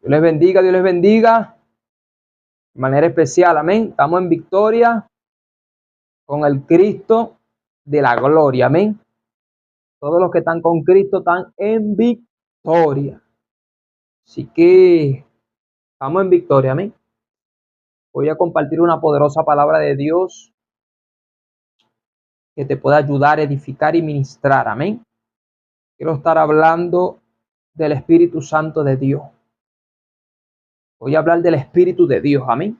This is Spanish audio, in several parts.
Dios les bendiga, Dios les bendiga. De manera especial, amén. Estamos en victoria con el Cristo de la gloria, amén. Todos los que están con Cristo están en victoria. Así que estamos en victoria, amén. Voy a compartir una poderosa palabra de Dios que te pueda ayudar, edificar y ministrar, amén. Quiero estar hablando del Espíritu Santo de Dios. Voy a hablar del Espíritu de Dios, amén.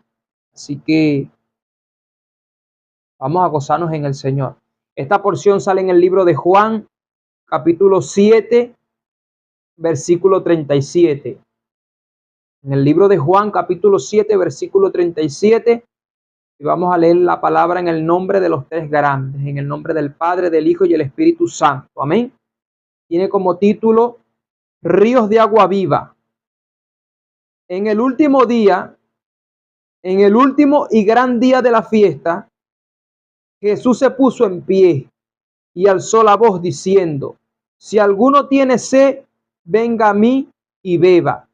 Así que vamos a gozarnos en el Señor. Esta porción sale en el libro de Juan, capítulo 7, versículo 37. En el libro de Juan, capítulo 7, versículo 37. Y vamos a leer la palabra en el nombre de los tres grandes, en el nombre del Padre, del Hijo y el Espíritu Santo. Amén. Tiene como título Ríos de agua viva. En el último día, en el último y gran día de la fiesta, Jesús se puso en pie y alzó la voz diciendo: si alguno tiene sed, venga a mí y beba.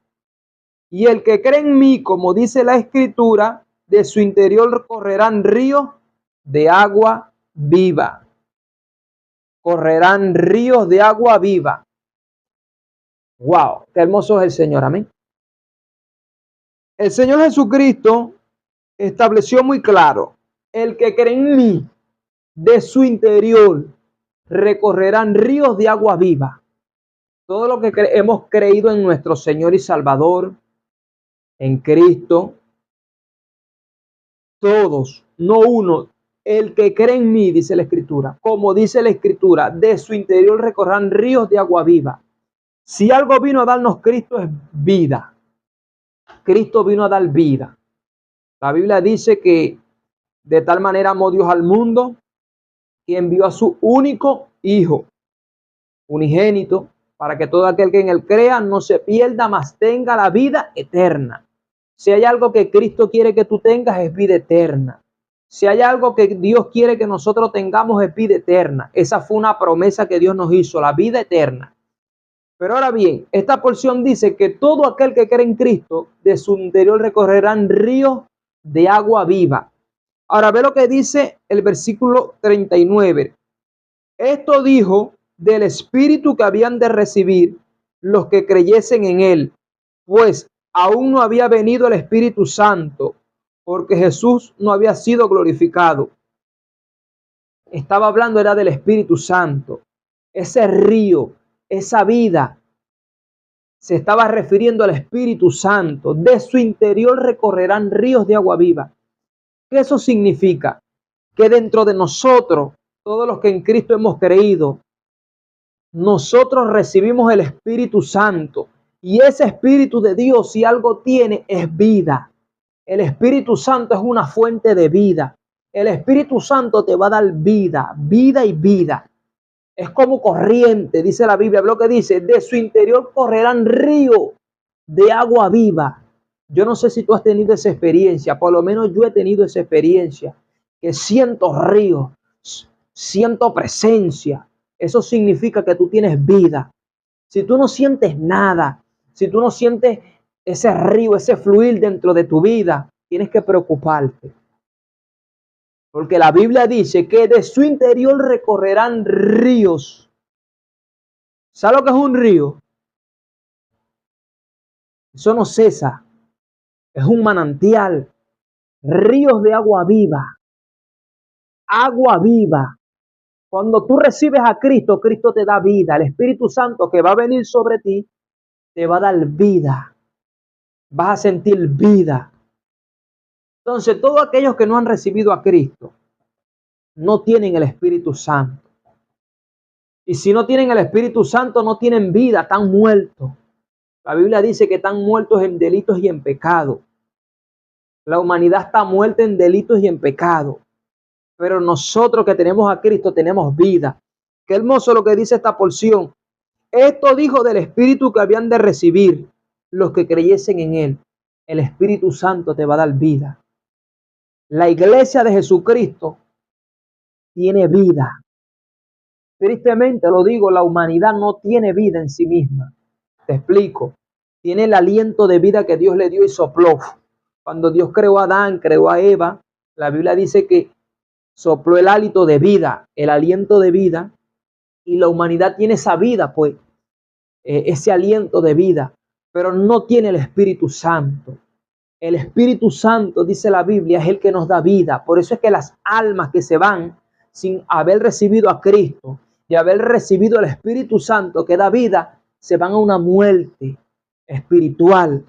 Y el que cree en mí, como dice la Escritura, de su interior correrán ríos de agua viva. Correrán ríos de agua viva. Wow, qué hermoso es el Señor, amén. El Señor Jesucristo estableció muy claro: el que cree en mí, de su interior recorrerán ríos de agua viva. Todo lo que hemos creído en nuestro Señor y Salvador, en Cristo, todos, no uno, el que cree en mí, dice la Escritura, como dice la Escritura, de su interior recorrerán ríos de agua viva. Si algo vino a darnos Cristo es vida. Cristo vino a dar vida. La Biblia dice que de tal manera amó Dios al mundo que envió a su único Hijo, unigénito, para que todo aquel que en él crea no se pierda, mas tenga la vida eterna. Si hay algo que Cristo quiere que tú tengas, es vida eterna. Si hay algo que Dios quiere que nosotros tengamos, es vida eterna. Esa fue una promesa que Dios nos hizo, la vida eterna. Pero ahora bien, esta porción dice que todo aquel que cree en Cristo, de su interior recorrerán ríos de agua viva. Ahora ve lo que dice el versículo 39. Esto dijo del Espíritu que habían de recibir los que creyesen en él, pues aún no había venido el Espíritu Santo, porque Jesús no había sido glorificado. Estaba hablando era del Espíritu Santo, ese río, esa vida. Se estaba refiriendo al Espíritu Santo. De su interior recorrerán ríos de agua viva. ¿Qué eso significa? Que dentro de nosotros, todos los que en Cristo hemos creído, nosotros recibimos el Espíritu Santo. Y ese Espíritu de Dios, si algo tiene, es vida. El Espíritu Santo es una fuente de vida. El Espíritu Santo te va a dar vida, vida y vida. Es como corriente, dice la Biblia. Lo que dice: de su interior correrán ríos de agua viva. Yo no sé si tú has tenido esa experiencia, por lo menos yo he tenido esa experiencia, que siento ríos, siento presencia. Eso significa que tú tienes vida. Si tú no sientes nada, si tú no sientes ese río, ese fluir dentro de tu vida, tienes que preocuparte. Porque la Biblia dice que de su interior recorrerán ríos. ¿Sabe lo que es un río? Eso no cesa. Es un manantial. Ríos de agua viva. Agua viva. Cuando tú recibes a Cristo, Cristo te da vida. El Espíritu Santo que va a venir sobre ti, te va a dar vida. Vas a sentir vida. Entonces, todos aquellos que no han recibido a Cristo, no tienen el Espíritu Santo. Y si no tienen el Espíritu Santo, no tienen vida, están muertos. La Biblia dice que están muertos en delitos y en pecado. La humanidad está muerta en delitos y en pecado. Pero nosotros que tenemos a Cristo tenemos vida. Qué hermoso lo que dice esta porción. Esto dijo del Espíritu que habían de recibir los que creyesen en él. El Espíritu Santo te va a dar vida. La iglesia de Jesucristo tiene vida. Tristemente lo digo, la humanidad no tiene vida en sí misma. Te explico. tiene el aliento de vida que Dios le dio y sopló. Cuando Dios creó a Adán, creó a Eva, la Biblia dice que sopló el hálito de vida, el aliento de vida, y la humanidad tiene esa vida, pues, ese aliento de vida, pero no tiene el Espíritu Santo. El Espíritu Santo, dice la Biblia, es el que nos da vida. Por eso es que las almas que se van sin haber recibido a Cristo y haber recibido el Espíritu Santo que da vida, se van a una muerte espiritual,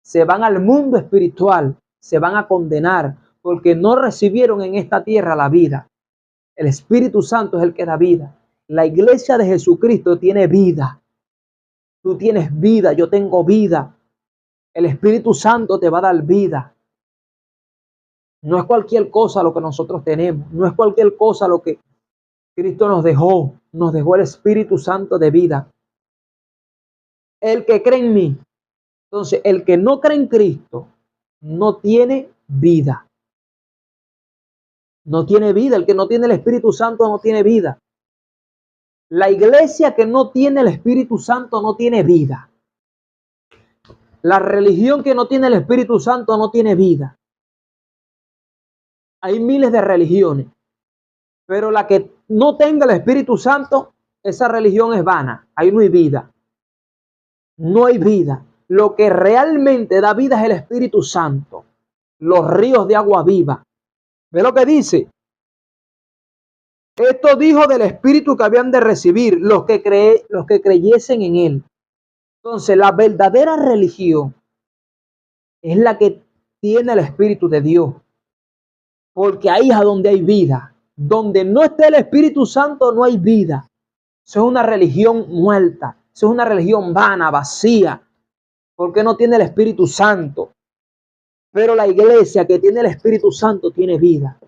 se van al mundo espiritual, se van a condenar porque no recibieron en esta tierra la vida. El Espíritu Santo es el que da vida. La iglesia de Jesucristo tiene vida. Tú tienes vida, yo tengo vida. El Espíritu Santo te va a dar vida. No es cualquier cosa lo que nosotros tenemos. No es cualquier cosa lo que Cristo nos dejó. Nos dejó el Espíritu Santo de vida. El que cree en mí. Entonces, el que no cree en Cristo no tiene vida. No tiene vida. El que no tiene el Espíritu Santo no tiene vida. La iglesia que no tiene el Espíritu Santo no tiene vida. La religión que no tiene el Espíritu Santo no tiene vida. Hay miles de religiones, pero la que no tenga el Espíritu Santo, esa religión es vana. Ahí no hay vida. No hay vida. Lo que realmente da vida es el Espíritu Santo. Los ríos de agua viva. ¿Ve lo que dice? Esto dijo del Espíritu que habían de recibir los que creyesen en él. Entonces, la verdadera religión es la que tiene el Espíritu de Dios. Porque ahí es donde hay vida. Donde no esté el Espíritu Santo no hay vida. Eso es una religión muerta. Eso es una religión vana, vacía. Porque no tiene el Espíritu Santo. Pero la iglesia que tiene el Espíritu Santo tiene vida.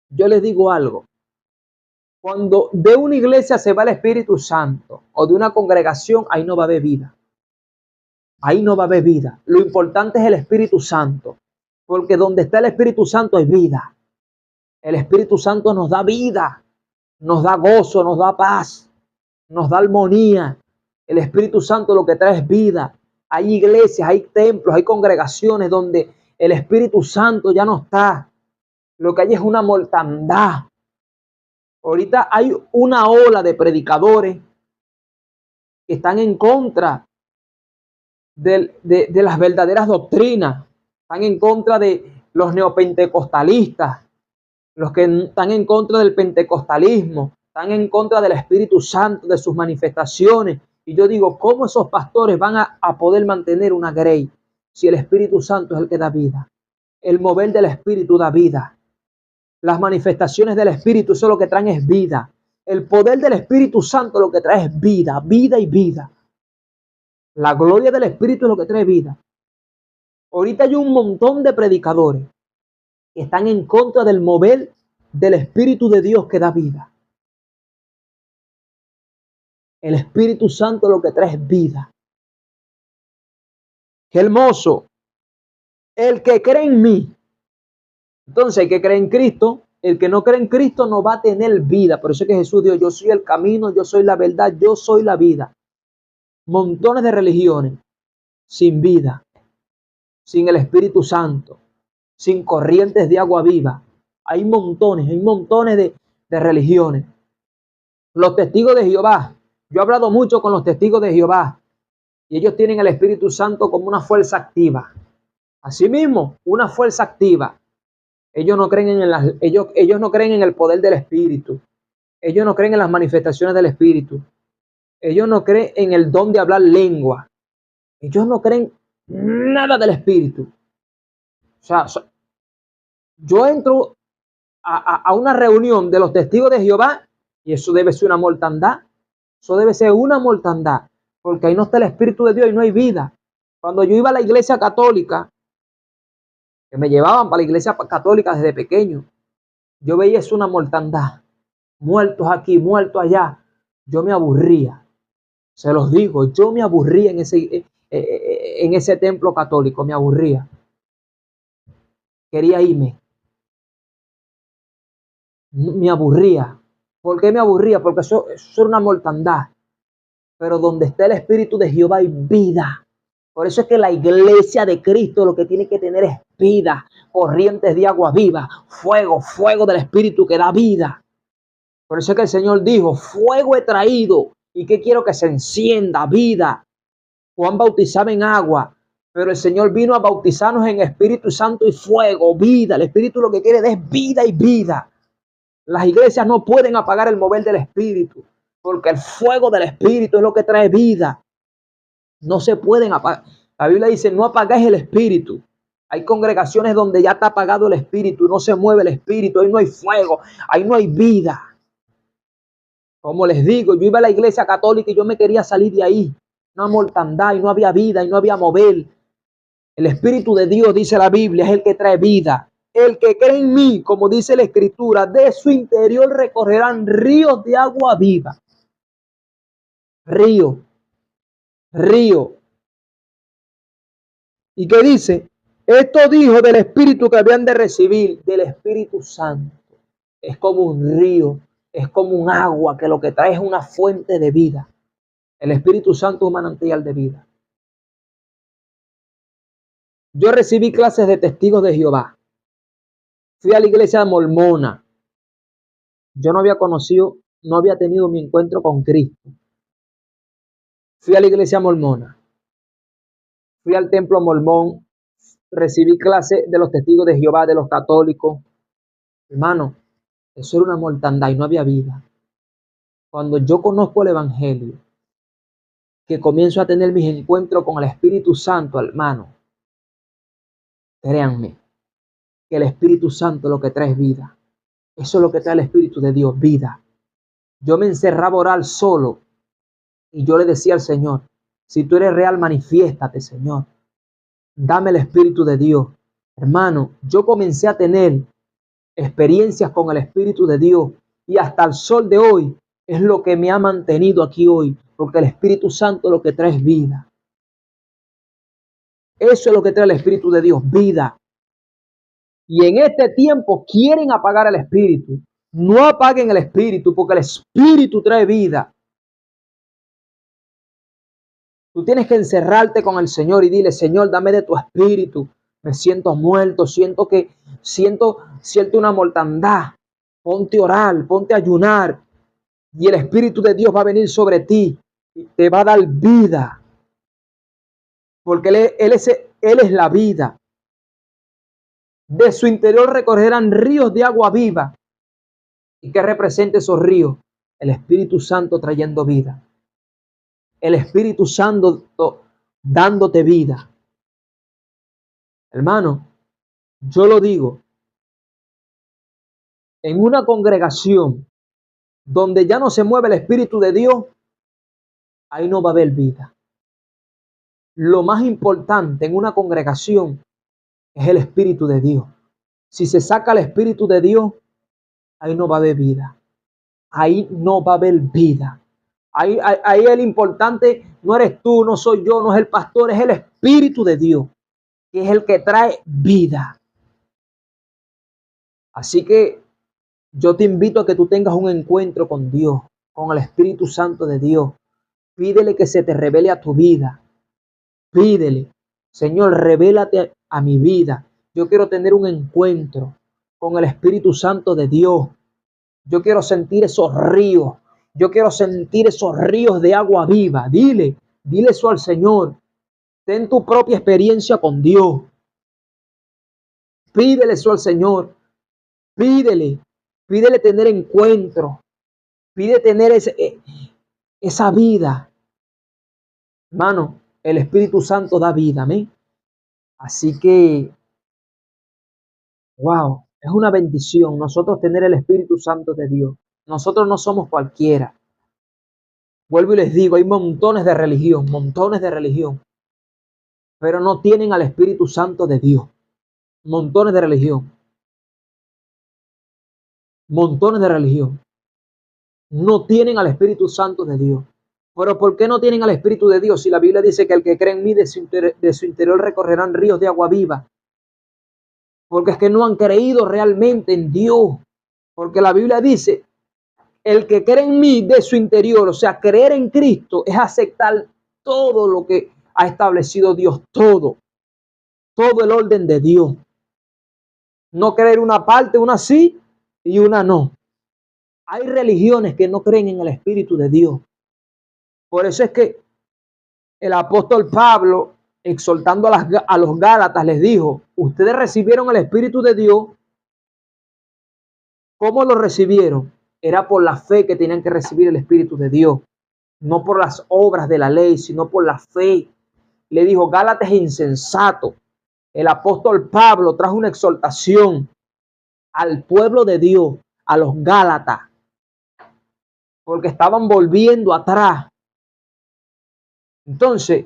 Yo les digo algo. Cuando de una iglesia se va el Espíritu Santo o de una congregación, ahí no va a haber vida. Ahí no va a haber vida. Lo importante es el Espíritu Santo. Porque donde está el Espíritu Santo hay vida. El Espíritu Santo nos da vida. Nos da gozo, nos da paz. Nos da armonía. El Espíritu Santo lo que trae es vida. Hay iglesias, hay templos, hay congregaciones donde el Espíritu Santo ya no está. Lo que hay es una mortandad. Ahorita hay una ola de predicadores que están en contra de las verdaderas doctrinas. Están en contra de los neopentecostalistas, los que están en contra del pentecostalismo, están en contra del Espíritu Santo, de sus manifestaciones. Y yo digo, ¿cómo esos pastores van a poder mantener una grey si el Espíritu Santo es el que da vida? El mover del Espíritu da vida. Las manifestaciones del Espíritu, eso lo que traen es vida. El poder del Espíritu Santo lo que trae es vida, vida y vida. La gloria del Espíritu es lo que trae vida. Ahorita hay un montón de predicadores que están en contra del mover del Espíritu de Dios que da vida. El Espíritu Santo lo que trae es vida. Qué hermoso. El que cree en mí. Entonces, el que cree en Cristo, el que no cree en Cristo no va a tener vida. Por eso es que Jesús dijo, yo soy el camino, yo soy la verdad, yo soy la vida. Montones de religiones sin vida, sin el Espíritu Santo, sin corrientes de agua viva. Hay montones de religiones. Los testigos de Jehová. Yo he hablado mucho con los testigos de Jehová y ellos tienen el Espíritu Santo como una fuerza activa. Asimismo, una fuerza activa. Ellos no creen ellos no creen en el poder del Espíritu. Ellos no creen en las manifestaciones del Espíritu. Ellos no creen en el don de hablar lengua. Ellos no creen nada del Espíritu. O sea, yo entro a una reunión de los testigos de Jehová y eso debe ser una mortandad. Eso debe ser una mortandad. Porque ahí no está el Espíritu de Dios y no hay vida. Cuando yo iba a la iglesia católica, que me llevaban para la iglesia católica desde pequeño, yo veía eso una mortandad. Muertos aquí, muertos allá. Yo me aburría. Se los digo, yo me aburría en ese templo católico, me aburría. Quería irme. Me aburría. ¿Por qué me aburría? Porque eso era una mortandad. Pero donde está el Espíritu de Jehová hay vida. Por eso es que la iglesia de Cristo lo que tiene que tener es vida, corrientes de agua viva, fuego, fuego del Espíritu que da vida. Por eso es que el Señor dijo, fuego he traído. ¿Y qué quiero? Que se encienda vida. Juan bautizaba en agua, pero el Señor vino a bautizarnos en Espíritu Santo y fuego, vida. El Espíritu lo que quiere es vida y vida. Las iglesias no pueden apagar el mover del Espíritu, porque el fuego del Espíritu es lo que trae vida. No se pueden apagar. La Biblia dice, no apagáis el Espíritu. Hay congregaciones donde ya está apagado el Espíritu, no se mueve el Espíritu, ahí no hay fuego, ahí no hay vida. Como les digo, yo iba a la iglesia católica y yo me quería salir de ahí. Una mortandad y no había vida y no había mover. El Espíritu de Dios, dice la Biblia, es el que trae vida. El que cree en mí, como dice la Escritura, de su interior recorrerán ríos de agua viva. Río. ¿Y qué dice? Esto dijo del Espíritu que habían de recibir, del Espíritu Santo. Es como un río, es como un agua que lo que trae es una fuente de vida. El Espíritu Santo es un manantial de vida. Yo recibí clases de testigos de Jehová. Fui a la iglesia mormona. Yo no había tenido mi encuentro con Cristo. Fui a la iglesia mormona. Fui al templo mormón. Recibí clases de los testigos de Jehová, de los católicos. Hermano, eso era una mortandad y no había vida. Cuando yo conozco el Evangelio, que comienzo a tener mis encuentros con el Espíritu Santo, hermano, créanme, que el Espíritu Santo lo que trae es vida. Eso es lo que trae el Espíritu de Dios, vida. Yo me encerraba a orar solo y yo le decía al Señor, si tú eres real, manifiéstate, Señor. Dame el Espíritu de Dios. Hermano, yo comencé a tener experiencias con el Espíritu de Dios y hasta el sol de hoy es lo que me ha mantenido aquí hoy, porque el Espíritu Santo lo que trae es vida. Eso es lo que trae el Espíritu de Dios, vida. Y en este tiempo quieren apagar el Espíritu. No apaguen el Espíritu, porque el Espíritu trae vida. Tú tienes que encerrarte con el Señor y dile, Señor, dame de tu Espíritu. Me siento muerto, siento una mortandad. Ponte a orar, ponte a ayunar. Y el Espíritu de Dios va a venir sobre ti y te va a dar vida. Porque Él es la vida. De su interior recorrerán ríos de agua viva. ¿Y qué representa esos ríos? El Espíritu Santo trayendo vida. El Espíritu Santo dándote vida. Hermano, yo lo digo, en una congregación donde ya no se mueve el Espíritu de Dios, ahí no va a haber vida. Lo más importante en una congregación es el Espíritu de Dios. Si se saca el Espíritu de Dios, ahí no va a haber vida. Ahí no va a haber vida. Ahí el importante no eres tú, no soy yo, no es el pastor, es el Espíritu de Dios, que es el que trae vida. Así que yo te invito a que tú tengas un encuentro con Dios, con el Espíritu Santo de Dios. Pídele que se te revele a tu vida. Pídele, Señor, revélate a mi vida. Yo quiero tener un encuentro con el Espíritu Santo de Dios. Yo quiero sentir esos ríos. Yo quiero sentir esos ríos de agua viva. Dile eso al Señor. Ten tu propia experiencia con Dios. Pídele eso al Señor. Pídele tener encuentro. Pide tener esa vida. Hermano, el Espíritu Santo da vida, amén. Así que, wow, es una bendición nosotros tener el Espíritu Santo de Dios. Nosotros no somos cualquiera. Vuelvo y les digo, hay montones de religión, pero no tienen al Espíritu Santo de Dios. Montones de religión. No tienen al Espíritu Santo de Dios. Pero ¿por qué no tienen al Espíritu de Dios? Si la Biblia dice que el que cree en mí de su interior recorrerán ríos de agua viva. Porque es que no han creído realmente en Dios. Porque la Biblia dice, el que cree en mí de su interior, o sea, creer en Cristo es aceptar todo lo que ha establecido Dios todo el orden de Dios. No creer una parte, una sí y una no. Hay religiones que no creen en el Espíritu de Dios. Por eso es que el apóstol Pablo, exhortando a los Gálatas, les dijo: ustedes recibieron el Espíritu de Dios. ¿Cómo lo recibieron? Era por la fe que tenían que recibir el Espíritu de Dios. No por las obras de la ley, sino por la fe. Le dijo: Gálatas es insensato. El apóstol Pablo trajo una exhortación al pueblo de Dios, a los Gálatas, porque estaban volviendo atrás. Entonces,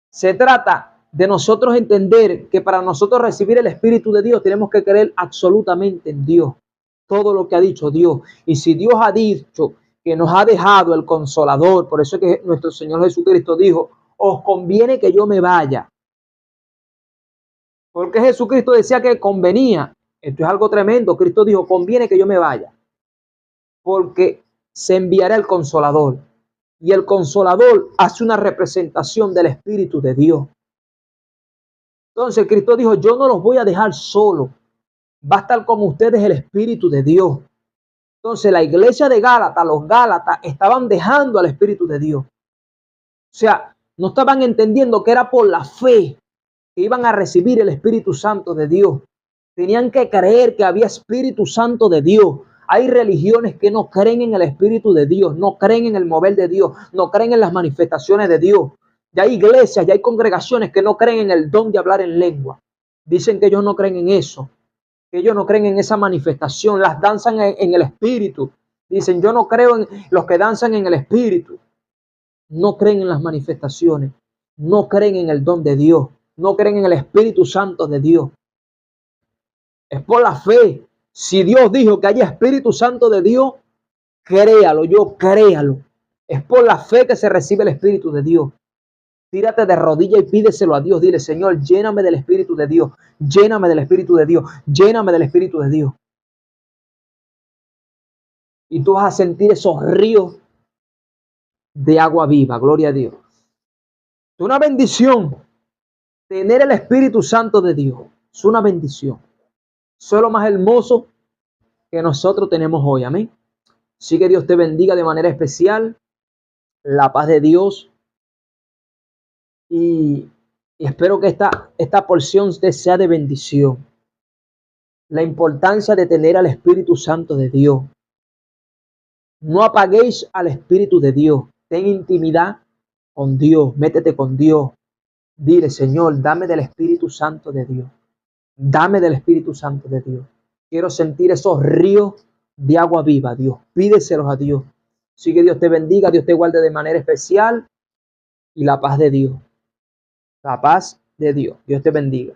se trata de nosotros entender que para nosotros recibir el Espíritu de Dios tenemos que creer absolutamente en Dios, todo lo que ha dicho Dios. Y si Dios ha dicho que nos ha dejado el Consolador, por eso es que nuestro Señor Jesucristo dijo: os conviene que yo me vaya. Porque Jesucristo decía que convenía. Esto es algo tremendo. Cristo dijo: conviene que yo me vaya, porque se enviará el Consolador. Y el Consolador hace una representación del Espíritu de Dios. Entonces Cristo dijo: yo no los voy a dejar solos. Va a estar con ustedes el Espíritu de Dios. Entonces la iglesia de Gálatas, los Gálatas, estaban dejando al Espíritu de Dios. O sea, no estaban entendiendo que era por la fe que iban a recibir el Espíritu Santo de Dios. Tenían que creer que había Espíritu Santo de Dios. Hay religiones que no creen en el Espíritu de Dios, no creen en el mover de Dios, no creen en las manifestaciones de Dios. Ya hay iglesias, ya hay congregaciones que no creen en el don de hablar en lengua. Dicen que ellos no creen en eso, que ellos no creen en esa manifestación. Las danzan en el Espíritu. Dicen: yo no creo en los que danzan en el Espíritu. No creen en las manifestaciones, no creen en el don de Dios, no creen en el Espíritu Santo de Dios. Es por la fe. Si Dios dijo que haya Espíritu Santo de Dios, créalo, créalo. Es por la fe que se recibe el Espíritu de Dios. Tírate de rodillas y pídeselo a Dios. Dile: Señor, lléname del Espíritu de Dios, lléname del Espíritu de Dios, lléname del Espíritu de Dios. Y tú vas a sentir esos ríos de agua viva. Gloria a Dios. Es una bendición tener el Espíritu Santo de Dios. Es una bendición. Eso es lo más hermoso que nosotros tenemos hoy. Amén. Así que Dios te bendiga de manera especial. La paz de Dios. Y espero que esta porción te sea de bendición. La importancia de tener al Espíritu Santo de Dios. No apaguéis al Espíritu de Dios. Ten intimidad con Dios. Métete con Dios. Dile: Señor, dame del Espíritu Santo de Dios. Dame del Espíritu Santo de Dios. Quiero sentir esos ríos de agua viva, Dios. Pídeselos a Dios. Así que Dios te bendiga, Dios te guarde de manera especial. Y la paz de Dios. La paz de Dios. Dios te bendiga.